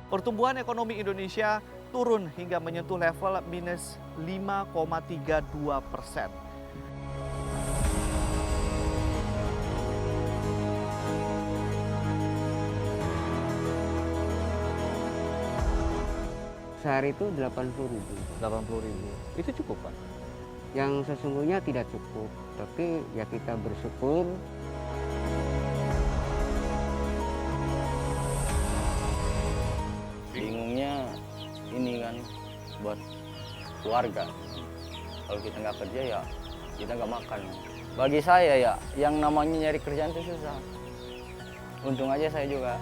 Pertumbuhan ekonomi Indonesia turun hingga menyentuh level minus 5,32%. Sehari itu 80.000. 80.000. Itu cukup, Pak? Yang sesungguhnya tidak cukup, tapi ya kita bersyukur. Bingungnya ini kan buat keluarga. Kalau kita nggak kerja ya kita nggak makan. Bagi saya ya yang namanya nyari kerjaan itu susah. Untung aja saya juga.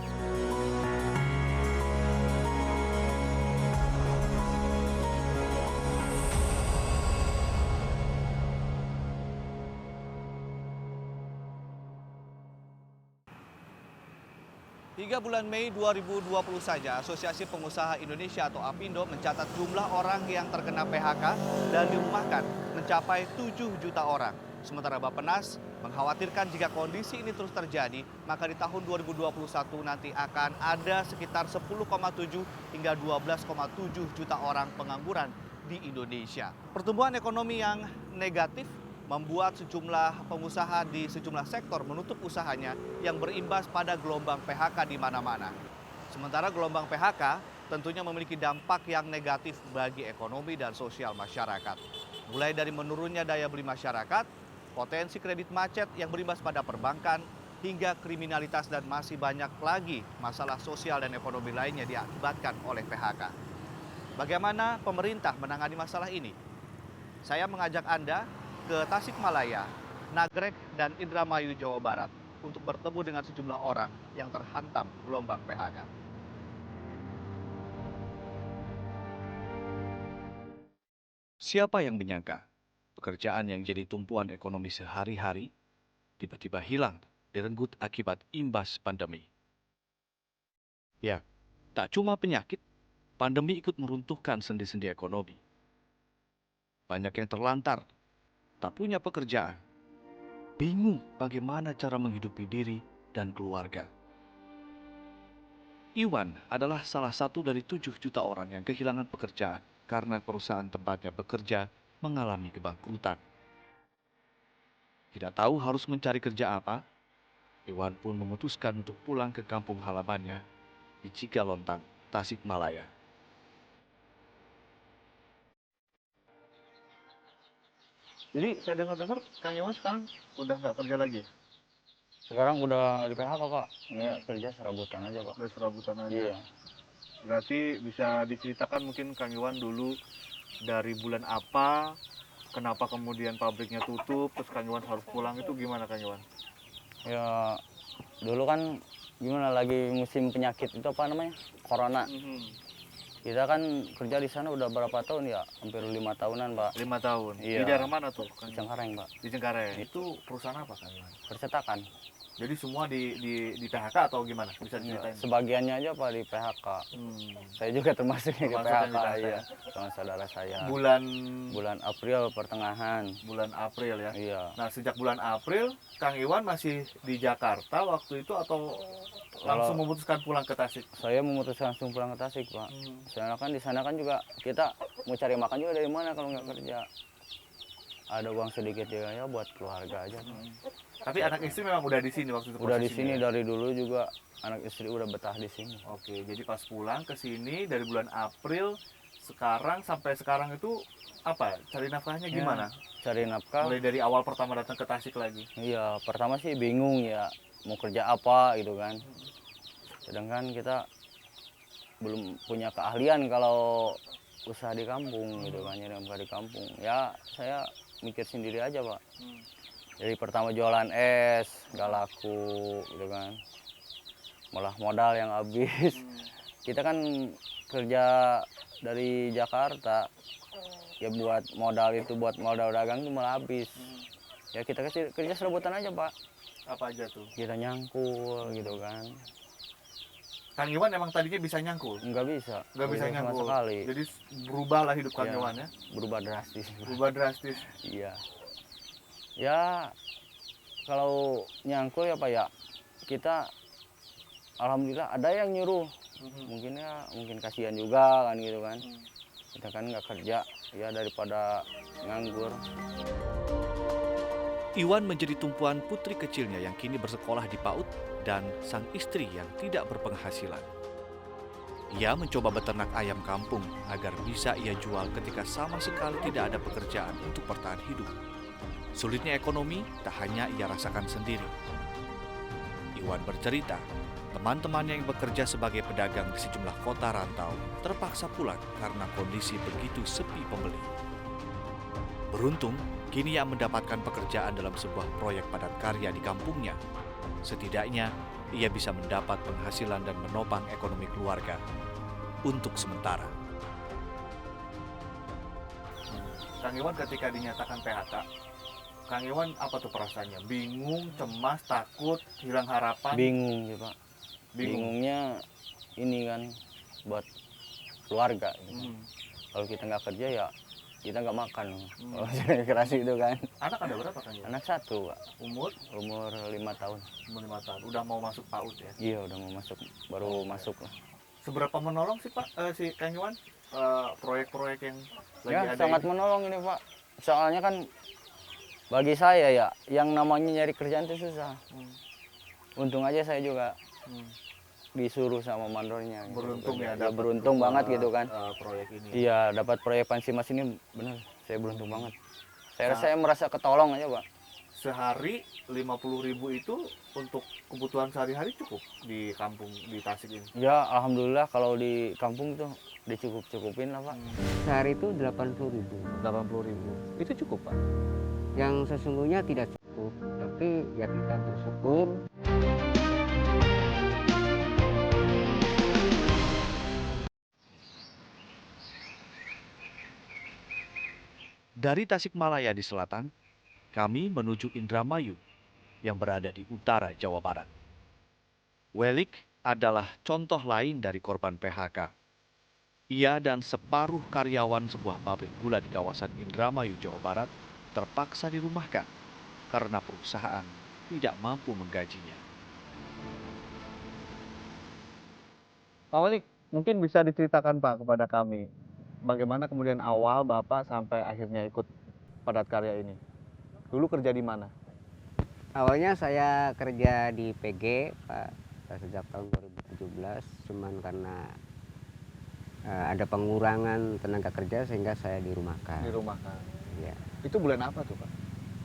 Hingga bulan Mei 2020 saja, Asosiasi Pengusaha Indonesia atau APindo mencatat jumlah orang yang terkena PHK dan dirumahkan mencapai 7 juta orang. Sementara Bappenas mengkhawatirkan jika kondisi ini terus terjadi, maka di tahun 2021 nanti akan ada sekitar 10,7 hingga 12,7 juta orang pengangguran di Indonesia. Pertumbuhan ekonomi yang negatif membuat sejumlah pengusaha di sejumlah sektor menutup usahanya yang berimbas pada gelombang PHK di mana-mana. Sementara gelombang PHK tentunya memiliki dampak yang negatif bagi ekonomi dan sosial masyarakat. Mulai dari menurunnya daya beli masyarakat, potensi kredit macet yang berimbas pada perbankan, hingga kriminalitas dan masih banyak lagi masalah sosial dan ekonomi lainnya diakibatkan oleh PHK. Bagaimana pemerintah menangani masalah ini? Saya mengajak Anda ke Tasikmalaya, Nagrek, dan Indramayu, Jawa Barat untuk bertemu dengan sejumlah orang yang terhantam gelombang PHK. Siapa yang menyangka pekerjaan yang jadi tumpuan ekonomi sehari-hari tiba-tiba hilang direnggut akibat imbas pandemi? Ya, tak cuma penyakit, pandemi ikut meruntuhkan sendi-sendi ekonomi. Banyak yang terlantar, tak punya pekerjaan, bingung bagaimana cara menghidupi diri dan keluarga. Iwan adalah salah satu dari 7 juta orang yang kehilangan pekerjaan karena perusahaan tempatnya bekerja mengalami kebangkrutan. Tidak tahu harus mencari kerja apa, Iwan pun memutuskan untuk pulang ke kampung halamannya di Cigalontang, Tasikmalaya. Jadi saya dengar-dengar Kang Iwan sekarang udah nggak kerja lagi? Sekarang udah di PHK Pak. Ya kerja serabutan aja Pak. Udah serabutan aja. Iya. Berarti bisa diceritakan mungkin Kang Iwan dulu dari bulan apa, kenapa kemudian pabriknya tutup, terus Kang Iwan harus pulang, itu gimana Kang Iwan? Ya dulu kan gimana lagi musim penyakit itu apa namanya? Corona. Kita kan kerja di sana udah berapa tahun ya? Hampir 5 tahunan, Pak. 5 tahun. Iya. Di daerah mana tuh? Di Cengkareng, Pak. Di Cengkareng. Itu perusahaan apa Kang Iwan? Percetakan. Jadi semua di PHK atau gimana? Bisa Ya, diceritain? sebagiannya aja Pak di PHK. Saya juga termasuk di Termasuk yang PHK, di PHK. iya. Sama saudara saya. Bulan April pertengahan. bulan April ya. Iya. Nah, sejak bulan April Kang Iwan masih di Jakarta waktu itu atau langsung memutuskan pulang ke Tasik? Saya memutuskan langsung pulang ke Tasik, Pak. Soalnya kan di sana kan juga kita mau cari makan juga dari mana kalau nggak kerja. Ada uang sedikit ya buat keluarga aja. Tapi anak istri memang udah di sini waktu itu. Udah di sini ya? dari dulu juga anak istri udah betah di sini. Oke, jadi pas pulang ke sini dari bulan April sampai sekarang itu apa? Cari nafkahnya gimana? Cari nafkah. Mulai dari awal pertama datang ke Tasik lagi. Iya, pertama sih bingung ya mau kerja apa gitu kan. Sedangkan kita belum punya keahlian kalau usaha di kampung gitu kan, nyari nafkah di kampung. Ya saya mikir sendiri aja Pak. Dari pertama jualan es nggak laku gitu kan, malah modal yang habis. Kita kan kerja dari Jakarta ya buat modal dagang itu malah habis. Ya kita kerja serabutan aja Pak. Apa aja tuh? Kita nyangkul gitu kan. Kang Iwan emang tadinya bisa nyangkul? Nggak bisa nyangkul sama sekali. Jadi berubahlah hidup Kang Ya, Iwan ya? berubah drastis. Berubah drastis. Iya. Ya kalau nyangkul ya Pak ya, kita alhamdulillah ada yang nyuruh. Mungkin kasihan juga kan gitu kan. Kita kan nggak kerja, ya daripada nganggur. Iwan menjadi tumpuan putri kecilnya yang kini bersekolah di PAUD dan sang istri yang tidak berpenghasilan. Ia mencoba beternak ayam kampung agar bisa ia jual ketika sama sekali tidak ada pekerjaan untuk bertahan hidup. Sulitnya ekonomi tak hanya ia rasakan sendiri. Iwan bercerita, teman-temannya yang bekerja sebagai pedagang di sejumlah kota rantau terpaksa pulang karena kondisi begitu sepi pembeli. Beruntung, kini ia mendapatkan pekerjaan dalam sebuah proyek padat karya di kampungnya. Setidaknya, ia bisa mendapat penghasilan dan menopang ekonomi keluarga untuk sementara. Kang Iwan ketika dinyatakan PHK, Kang Iwan apa tuh perasaannya? Bingung, cemas, takut, hilang harapan? Bingung sih Pak. Bingungnya ini kan buat keluarga. Gitu. Kalau kita nggak kerja ya kita nggak makan. Kalau keras itu kan. Anak ada berapa Kang Iwan? Anak 1 Pak. Umur 5 tahun. umur 5 tahun. Udah mau masuk PAUD ya? Iya udah mau masuk, baru masuk lah. Seberapa menolong sih Pak si Kang Iwan proyek-proyek yang lagi Ya ada sangat ini? menolong ini Pak. Soalnya kan bagi saya ya yang namanya nyari kerjaan itu susah. Untung aja saya juga disuruh sama mandornya. Gitu. Beruntung ya, dapat beruntung banget gitu kan. Proyek ini. Iya dapat proyek Pansimas ini benar. Saya beruntung banget. Saya merasa ketolong aja Pak. Sehari 50.000 itu untuk kebutuhan sehari-hari cukup di kampung di Tasik ini. Ya alhamdulillah kalau di kampung itu dicukup-cukupin lah Pak. Sehari itu 80.000. 80.000 itu cukup Pak? Yang sesungguhnya tidak cukup, tapi ya kita bersyukur. Dari Tasikmalaya di selatan, kami menuju Indramayu yang berada di utara Jawa Barat. Welik adalah contoh lain dari korban PHK. Ia dan separuh karyawan sebuah pabrik gula di kawasan Indramayu, Jawa Barat terpaksa dirumahkan karena perusahaan tidak mampu menggajinya. Pak Welik, mungkin bisa diceritakan Pak kepada kami bagaimana kemudian awal Bapak sampai akhirnya ikut padat karya ini. Dulu kerja di mana? Awalnya saya kerja di PG, Pak, sejak tahun 2017, cuman karena ada pengurangan tenaga kerja sehingga saya dirumahkan. Dirumahkan. Ya. Itu bulan apa tuh Pak?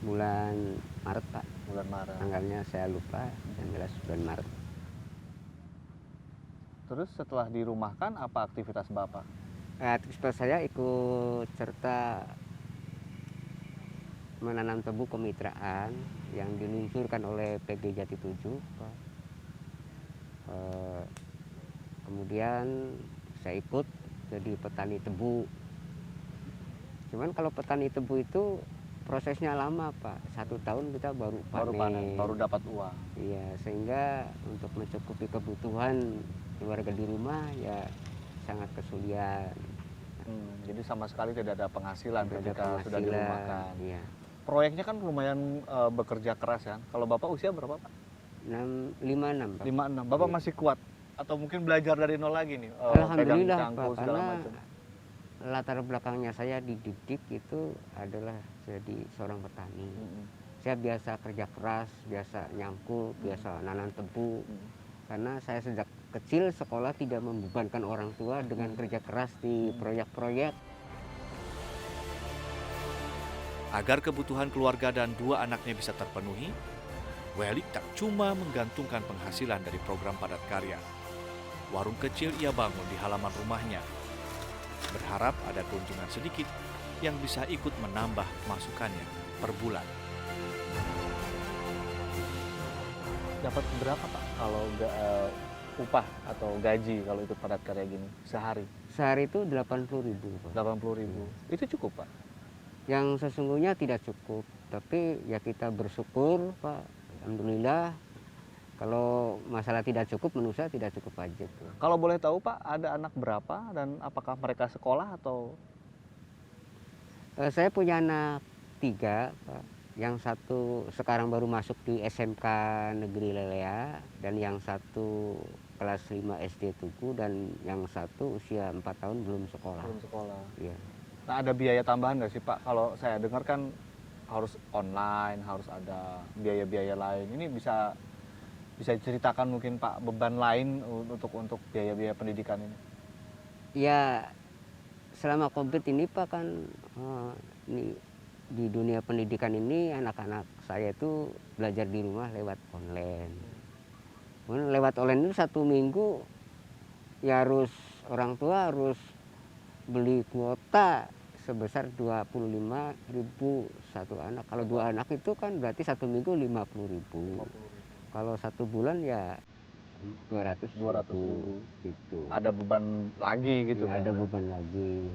Bulan Maret, Pak. Bulan Maret. Tanggalnya saya lupa, yang jelas bulan Maret. Terus setelah dirumahkan apa aktivitas Bapak? Aktivitas saya ikut serta menanam tebu kemitraan yang diluncurkan oleh PG Jati 7, Pak. Kemudian saya ikut jadi petani tebu. Cuman kalau petani tebu itu prosesnya lama Pak, 1 tahun kita baru panen. Baru dapat uang. Iya, sehingga untuk mencukupi kebutuhan keluarga di rumah ya sangat kesulitan. Jadi sama sekali tidak ada penghasilan Tidak ada ketika sudah penghasilan, dirumahkan. iya. Proyeknya kan lumayan bekerja keras kan. Kalau Bapak usia berapa Pak? 56 Pak. 56. Bapak Iya. masih kuat? Atau mungkin belajar dari nol lagi nih? Alhamdulillah pegang cangkul Pak, segala karena macam. latar belakangnya saya dididik itu adalah jadi seorang petani. Saya biasa kerja keras, biasa nyangkul, biasa nanam tebu. Karena saya sejak kecil sekolah tidak membebankan orang tua dengan kerja keras di proyek-proyek. Agar kebutuhan keluarga dan 2 anaknya bisa terpenuhi, Welik tak cuma menggantungkan penghasilan dari program padat karya. Warung kecil ia bangun di halaman rumahnya, berharap ada keuntungan sedikit yang bisa ikut menambah masukannya per bulan. Dapat berapa Pak kalau upah atau gaji kalau ikut padat karya gini sehari? Sehari itu 80.000 Pak. 80.000. Itu cukup Pak? Yang sesungguhnya tidak cukup, tapi ya kita bersyukur Pak. Alhamdulillah. Kalau masalah tidak cukup, menurut saya tidak cukup aja tuh. Kalau boleh tahu Pak, ada anak berapa dan apakah mereka sekolah atau? Saya punya anak 3 Pak. Yang satu sekarang baru masuk di SMK Negeri Lelea, dan yang satu kelas 5 SD Tugu, dan yang satu usia 4 tahun belum sekolah. Belum sekolah. Iya. Nah, ada biaya tambahan nggak sih Pak? Kalau saya dengar kan harus online, harus ada biaya-biaya lain. Ini bisa diceritakan mungkin Pak, beban lain untuk biaya-biaya pendidikan ini? Ya, selama COVID ini Pak kan, ini di dunia pendidikan ini anak-anak saya itu belajar di rumah lewat online. Lewat online itu 1 minggu ya orang tua harus beli kuota sebesar 25.000 satu anak. Kalau 2 anak itu kan berarti 1 minggu 50.000. Kalau 1 bulan ya 200.000 gitu. Ada beban lagi gitu Ya, kan? ada beban lagi.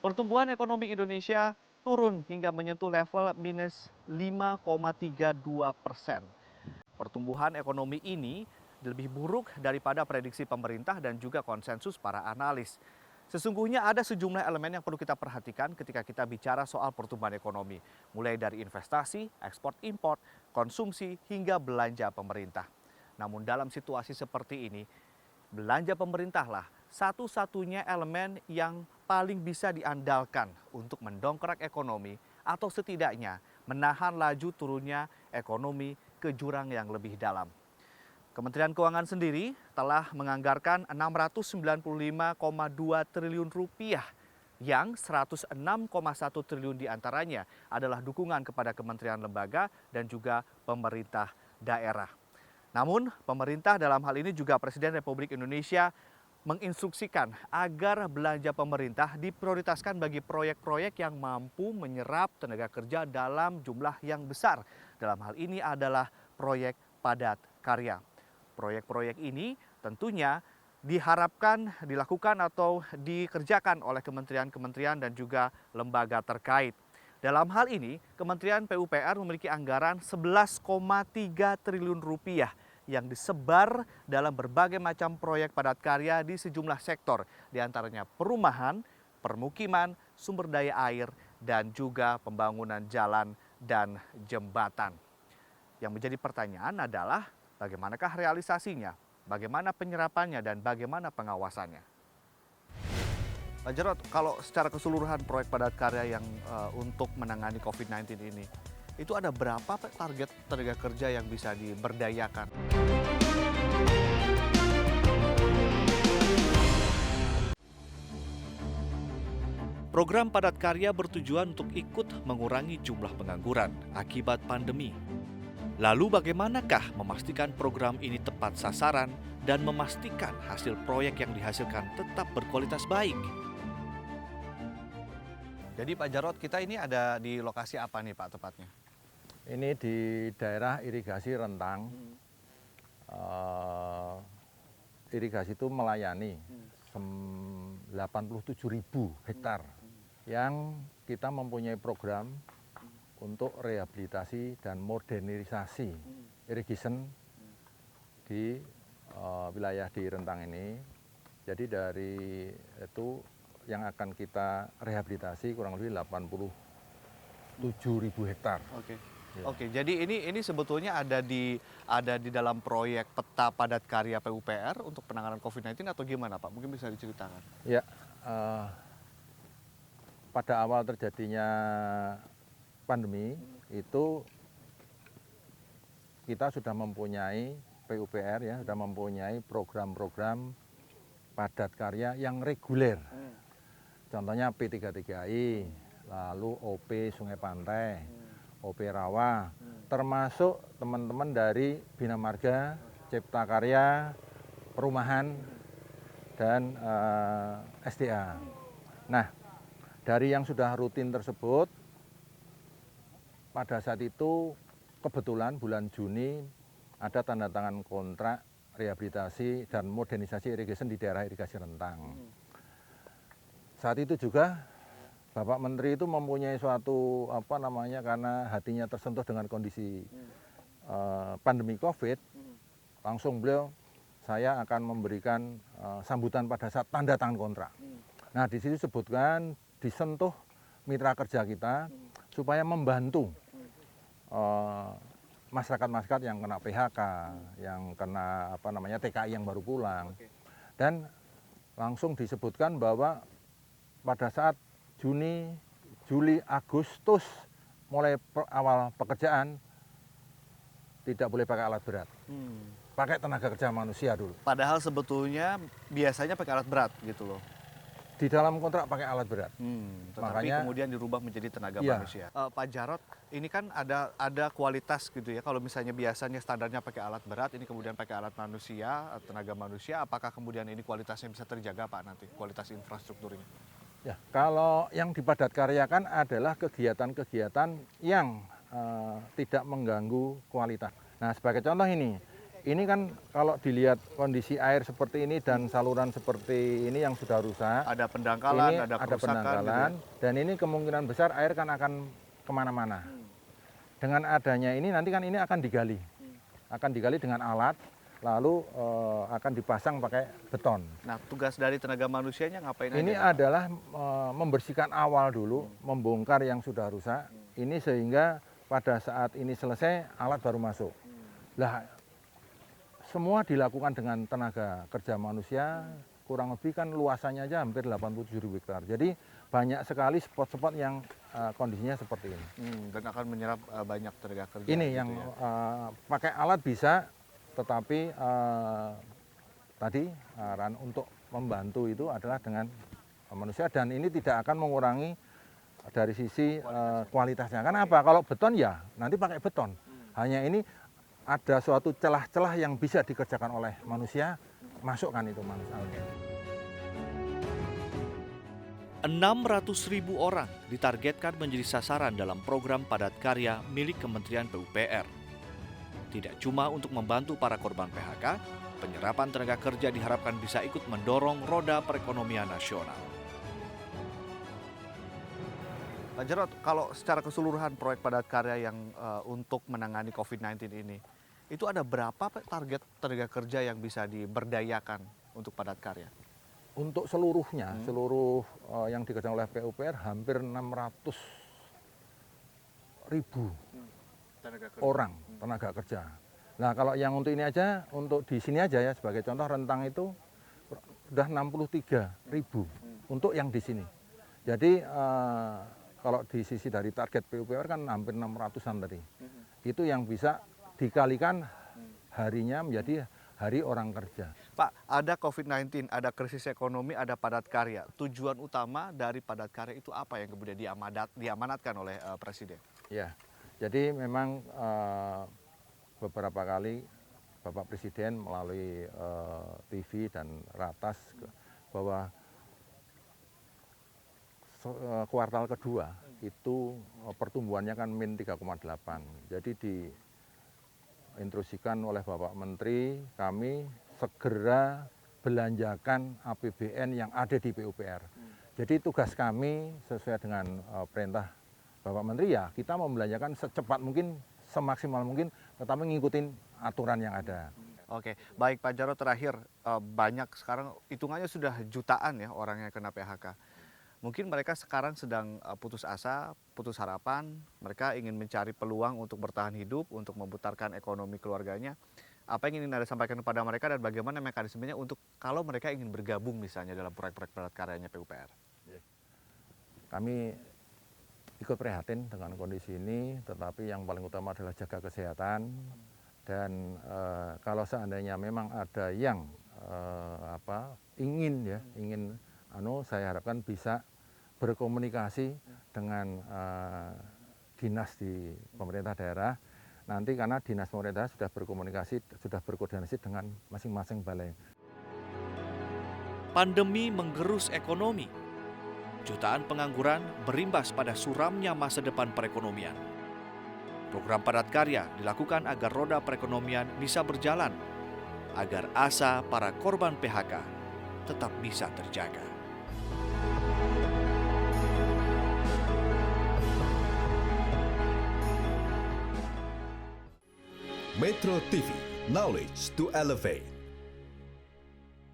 Pertumbuhan ekonomi Indonesia turun hingga menyentuh level minus 5,32%. Pertumbuhan ekonomi ini lebih buruk daripada prediksi pemerintah dan juga konsensus para analis. Sesungguhnya ada sejumlah elemen yang perlu kita perhatikan ketika kita bicara soal pertumbuhan ekonomi, mulai dari investasi, ekspor impor, konsumsi, hingga belanja pemerintah. Namun dalam situasi seperti ini, belanja pemerintahlah satu-satunya elemen yang paling bisa diandalkan untuk mendongkrak ekonomi atau setidaknya menahan laju turunnya ekonomi ke jurang yang lebih dalam. Kementerian Keuangan sendiri telah menganggarkan 695,2 triliun rupiah, yang 106,1 triliun diantaranya adalah dukungan kepada kementerian lembaga dan juga pemerintah daerah. Namun pemerintah dalam hal ini juga Presiden Republik Indonesia menginstruksikan agar belanja pemerintah diprioritaskan bagi proyek-proyek yang mampu menyerap tenaga kerja dalam jumlah yang besar. Dalam hal ini adalah proyek padat karya. Proyek-proyek ini tentunya diharapkan dilakukan atau dikerjakan oleh kementerian-kementerian dan juga lembaga terkait. Dalam hal ini, Kementerian PUPR memiliki anggaran 11,3 triliun rupiah yang disebar dalam berbagai macam proyek padat karya di sejumlah sektor, diantaranya perumahan, permukiman, sumber daya air, dan juga pembangunan jalan dan jembatan. Yang menjadi pertanyaan adalah bagaimanakah realisasinya, bagaimana penyerapannya, dan bagaimana pengawasannya. Pak Jarod, kalau secara keseluruhan proyek padat karya yang untuk menangani COVID-19 ini, itu ada berapa target tenaga kerja yang bisa diberdayakan? Program padat karya bertujuan untuk ikut mengurangi jumlah pengangguran akibat pandemi. Lalu bagaimanakah memastikan program ini tepat sasaran dan memastikan hasil proyek yang dihasilkan tetap berkualitas baik? Jadi Pak Jarod, kita ini ada di lokasi apa nih Pak tepatnya? Ini di daerah irigasi Rentang. Irigasi itu melayani 87.000 hektar yang kita mempunyai program untuk rehabilitasi dan modernisasi irrigation di wilayah di Rentang ini. Jadi dari itu yang akan kita rehabilitasi kurang lebih 87.000 hektar. Oke. Ya. Oke, jadi ini sebetulnya ada di dalam proyek peta padat karya PUPR untuk penanganan COVID-19 atau gimana Pak? Mungkin bisa diceritakan. Ya, pada awal terjadinya pandemi itu kita sudah mempunyai PUPR ya, sudah mempunyai program-program padat karya yang reguler. Contohnya P33I, lalu OP Sungai Pantai, OP Rawa, termasuk teman-teman dari Bina Marga, Cipta Karya, Perumahan, dan SDA. Nah, dari yang sudah rutin tersebut, pada saat itu kebetulan bulan Juni ada tanda tangan kontrak rehabilitasi dan modernisasi irrigation di daerah irigasi Rentang. Saat itu juga Bapak Menteri itu mempunyai suatu karena hatinya tersentuh dengan kondisi pandemi COVID, langsung beliau, saya akan memberikan sambutan pada saat tanda tangan kontrak. Nah, di situ disebutkan disentuh mitra kerja kita supaya membantu masyarakat-masyarakat yang kena PHK, yang kena TKI yang baru pulang. Dan langsung disebutkan bahwa pada saat Juni, Juli, Agustus mulai awal pekerjaan tidak boleh pakai alat berat. Pakai tenaga kerja manusia dulu. Padahal sebetulnya biasanya pakai alat berat gitu loh. Di dalam kontrak pakai alat berat. Tetapi Makanya kemudian dirubah menjadi tenaga iya. manusia. Pak Jarod, ini kan ada kualitas gitu ya. Kalau misalnya biasanya standarnya pakai alat berat, ini kemudian pakai alat manusia, tenaga manusia, apakah kemudian ini kualitasnya bisa terjaga Pak nanti, kualitas infrastrukturnya? Ya, kalau yang dipadat karyakan adalah kegiatan-kegiatan yang tidak mengganggu kualitas. Nah, sebagai contoh ini kan kalau dilihat kondisi air seperti ini dan saluran seperti ini yang sudah rusak. Ada pendangkalan, ini ada ada kerusakan pendangkalan, gitu ya? dan ini kemungkinan besar air kan akan kemana-mana. Dengan adanya ini nanti kan ini akan digali dengan alat, lalu akan dipasang pakai beton. Nah, tugas dari tenaga manusianya ngapain Ini aja? adalah membersihkan awal dulu, membongkar yang sudah rusak. Ini sehingga pada saat ini selesai alat baru masuk. Lah, semua dilakukan dengan tenaga kerja manusia, kurang lebih kan luasannya aja hampir 87.000 hektar. Jadi banyak sekali spot-spot yang kondisinya seperti ini. Dan akan menyerap banyak tenaga kerja. Ini gitu yang ya? pakai alat bisa, tetapi tadi untuk membantu itu adalah dengan manusia, dan ini tidak akan mengurangi dari sisi kualitasnya. Kenapa? Kalau beton ya nanti pakai beton. Hanya ini ada suatu celah-celah yang bisa dikerjakan oleh manusia, masukkan itu manusia. 600.000 orang ditargetkan menjadi sasaran dalam program padat karya milik Kementerian PUPR. Tidak cuma untuk membantu para korban PHK, penyerapan tenaga kerja diharapkan bisa ikut mendorong roda perekonomian nasional. Pak Jarod, kalau secara keseluruhan proyek padat karya yang untuk menangani COVID-19 ini, itu ada berapa Pak, target tenaga kerja yang bisa diberdayakan untuk padat karya? Untuk seluruhnya, seluruh yang dikerjakan oleh PUPR hampir 600.000 orang tenaga kerja. Nah, kalau yang untuk ini aja, untuk di sini aja ya sebagai contoh, Rentang itu sudah 63.000 untuk yang di sini. Jadi kalau di sisi dari target PUPR kan hampir 600-an tadi. Itu yang bisa dikalikan harinya menjadi hari orang kerja. Pak, ada COVID-19, ada krisis ekonomi, ada padat karya. Tujuan utama dari padat karya itu apa yang kemudian diamanatkan oleh Presiden? Ya, jadi memang beberapa kali Bapak Presiden melalui TV dan Ratas bahwa kuartal kedua itu pertumbuhannya kan min 3,8. Jadi diinstruksikan oleh Bapak Menteri kami segera belanjakan APBN yang ada di PUPR. Jadi tugas kami sesuai dengan perintah Bapak Menteri ya kita membelanjakan secepat mungkin, semaksimal mungkin, tetapi ngikutin aturan yang ada. Oke, baik Pak Jarod, terakhir banyak sekarang hitungannya sudah jutaan ya orang yang kena PHK. Mungkin mereka sekarang sedang putus asa, putus harapan, mereka ingin mencari peluang untuk bertahan hidup, untuk memutarkan ekonomi keluarganya. Apa yang ingin Anda sampaikan kepada mereka dan bagaimana mekanismenya untuk kalau mereka ingin bergabung misalnya dalam proyek-proyek padat karyanya PUPR? Kami ikut prihatin dengan kondisi ini, tetapi yang paling utama adalah jaga kesehatan. Dan kalau seandainya memang ada yang ingin saya harapkan bisa berkomunikasi dengan dinas di pemerintah daerah. Nanti karena dinas pemerintah sudah berkoordinasi dengan masing-masing balai. Pandemi menggerus ekonomi. Jutaan pengangguran berimbas pada suramnya masa depan perekonomian. Program padat karya dilakukan agar roda perekonomian bisa berjalan, agar asa para korban PHK tetap bisa terjaga. Metro TV, knowledge to elevate.